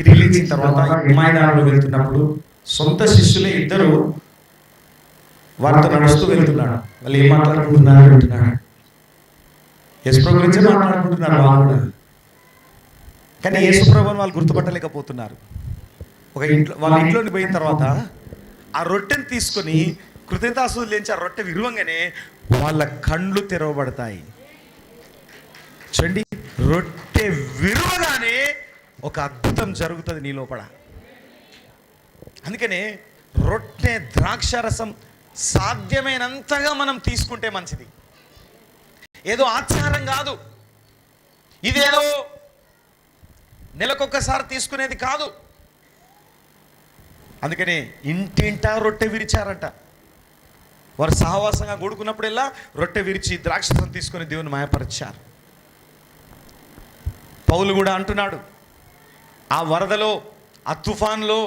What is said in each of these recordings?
తిరిగి లేచిన తర్వాత మైదానంలో వెళ్తున్నప్పుడు సొంత శిష్యులే ఇద్దరు వారితో నడుస్తూ వెళ్తున్నాడు. వాళ్ళు ఏం మాట్లాడుకుంటున్నారు అంటున్నాడు. యేసుప్రభు గురించే మాట్లాడుకుంటున్నారు వాళ్ళు కూడా. కానీ యేసుప్రభుని వాళ్ళు గుర్తుపట్టలేకపోతున్నారు. వాళ్ళ ఇంట్లోకి పోయిన తర్వాత ఆ రొట్టెని తీసుకొని కృతజ్ఞతాస్తుతులు లేచి ఆ రొట్టె విరువంగానే వాళ్ళ కండ్లు తెరవబడతాయి. చూడండి, రొట్టె విరువగానే ఒక అద్భుతం జరుగుతుంది నీ లోపల. అందుకనే రొట్టె ద్రాక్షారసం సాధ్యమైనంతగా మనం తీసుకుంటే మంచిది. ఏదో ఆచారం కాదు, ఇదేదో నెలకొక్కసారి తీసుకునేది కాదు. అందుకనే ఇంటింటా రొట్టె విరిచారంట. వారు సహవాసంగా కూడుకున్నప్పుడల్లా రొట్టె విరిచి ద్రాక్షరసం తీసుకొని దేవుని మాయపరిచారు. పౌలు కూడా అంటున్నాడు, ఆ వరదలో ఆ తుఫాన్లో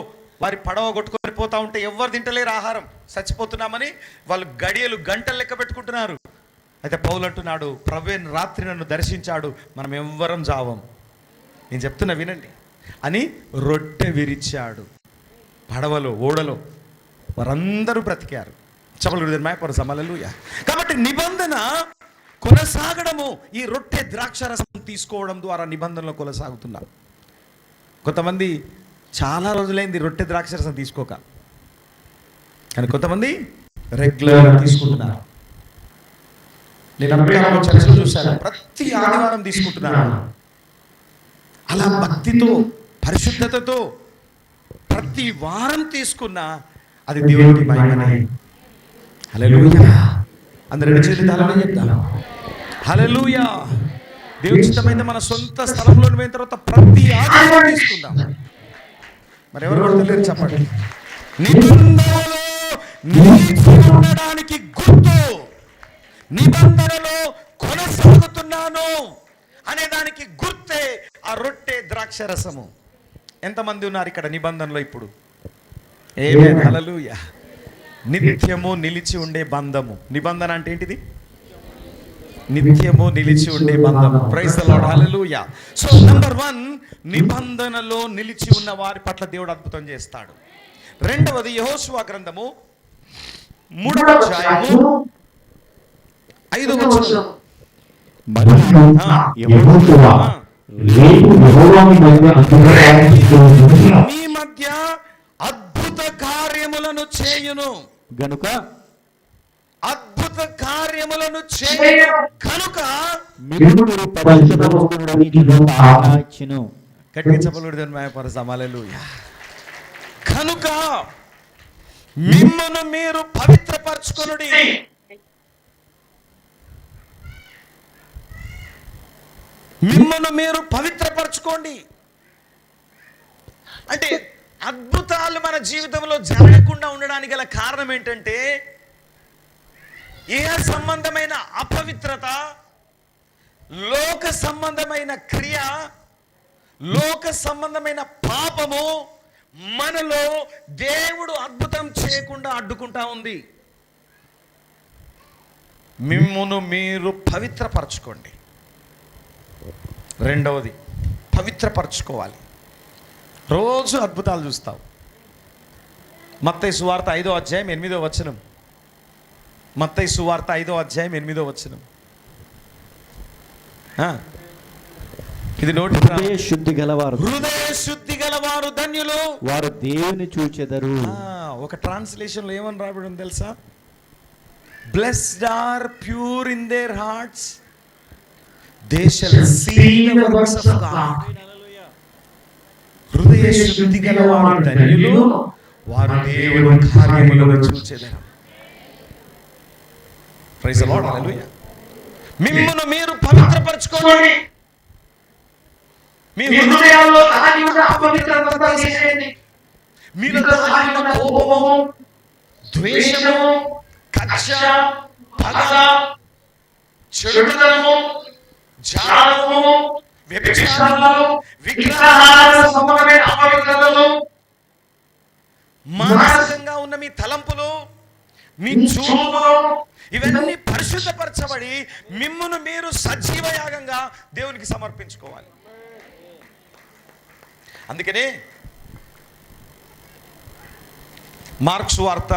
వారి పడవ కొట్టుకొని పోతా ఉంటే ఎవరు తింటలేరు ఆహారం, చచ్చిపోతున్నామని వాళ్ళు గంటలు లెక్క పెట్టుకుంటున్నారు. అయితే పౌలు అంటున్నాడు, ప్రభువే రాత్రి నన్ను దర్శించాడు, మనం ఎవ్వరం జావం, నేను చెప్తున్నా వినండి అని రొట్టె విరిచాడు. పడవలో ఓడలో వారందరూ బ్రతికారు. హల్లెలూయా. కాబట్టి నిబంధన కొనసాగడము ఈ రొట్టె ద్రాక్షరసం తీసుకోవడం ద్వారా నిబంధనలో కొనసాగుతున్నారు. కొంతమంది చాలా రోజులైంది రొట్టె ద్రాక్షరసం తీసుకోక, కానీ కొంతమంది రెగ్యులర్గా తీసుకుంటున్నారు. నేను అప్పుడే చర్చలు చూశాను, ప్రతి ఆదివారం తీసుకుంటున్నాను. అలా భక్తితో పరిశుద్ధతతో ప్రతి వారం తీసుకున్నా అది దేవునికి మహిమనే. హల్లెలూయా. అందరూ రెండు చేతులు తాళమని చెప్తాను. హల్లెలూయా. దేవుని చిత్తమైతే మన సొంత స్థలంలో పోయిన తర్వాత ప్రతి ఆదివారం తీసుకుందాం. మరి ఎవరు కొడతలేరు చెప్పండి. నిబంధనలో ఉండడానికి గుర్తు, నిబంధనలో కొనసాగుతున్నాను అనే దానికి గుర్తే ఆ రొట్టె ద్రాక్షరసము. ఎంతమంది ఉన్నారు ఇక్కడ నిబంధనలో ఇప్పుడు? ఆమేన్. హల్లెలూయా. నిత్యము నిలిచి ఉండే బంధము. నిబంధన అంటే ఏంటిది? నిత్యము నిలిచి ఉండే బంధము. Praise the lord. Hallelujah. So number 1, నిబంధనలో నిలిచి ఉన్న వారి పట్ల దేవుడు అద్భుతం చేస్తాడు. రెండవది యెహోషువ గ్రంథము 3వ అధ్యాయము 5వ వచనం. మీ మధ్య అద్భుత కార్యములను చేయును గనుక, అద్భుత కార్యములను చేయును కనుక గట్టిగా చెప్పలుడు మాయపరసాం. హల్లెలూయా. కనుక మిమ్మును మీరు పవిత్రపరచుకొనుడి. మిమ్మల్ని మీరు పవిత్రపరచుకోండి. అంటే అద్భుతాలు మన జీవితంలో జరగకుండా ఉండడానికి గల కారణం ఏంటంటే, ఏ సంబంధమైన అపవిత్రత, లోక సంబంధమైన క్రియ, లోక సంబంధమైన పాపము మనలో దేవుడు అద్భుతం చేయకుండా అడ్డుకుంటా ఉంది. మిమ్మును మీరు పవిత్రపరచుకోండి. రెండవది పవిత్రపరచుకోవాలి. రోజు అద్భుతాలు చూస్తావు. మత్తయి సువార్త 5వ అధ్యాయం 8వ వచనం. మత్తయి సువార్త 5వ అధ్యాయం 8వ వచనం. ఇది నోటి హృదయ శుద్ధి గలవారు ధన్యులు, వారు దేవుని చూచెదరు. ఒక ట్రాన్స్లేషన్ లో ఏమని రాబడి తెలుసా? Blessed are pure in their hearts, they shall see the works of God. హృదయ శుద్ధి గలవారు ధన్యులు, వారు దేవుని కార్యములను చూచెదరు. Praise the lord. హల్లెలూయా. మిమ్మును మీరు పవిత్రపరచుకోండి. మీ హృదయాల్లో దాగి ఉన్న అపవిత్రత తీసేయండి. మీలో దాగి ఉన్న కోపము, ద్వేషము, కక్ష, పగ, చెడుతనము, జారము, వ్యభిచారాలు, విగ్రహాల సంబంధమైన అపవిత్రతలు, మానసికంగా ఉన్న మీ తలంపులు, మీ చూపులు, ఇవన్నీ పరిశుద్ధపరచబడి మిమ్మును మీరు సజీవ యాగంగా దేవునికి సమర్పించుకోవాలి. అందుకనే మార్క్స్ వార్త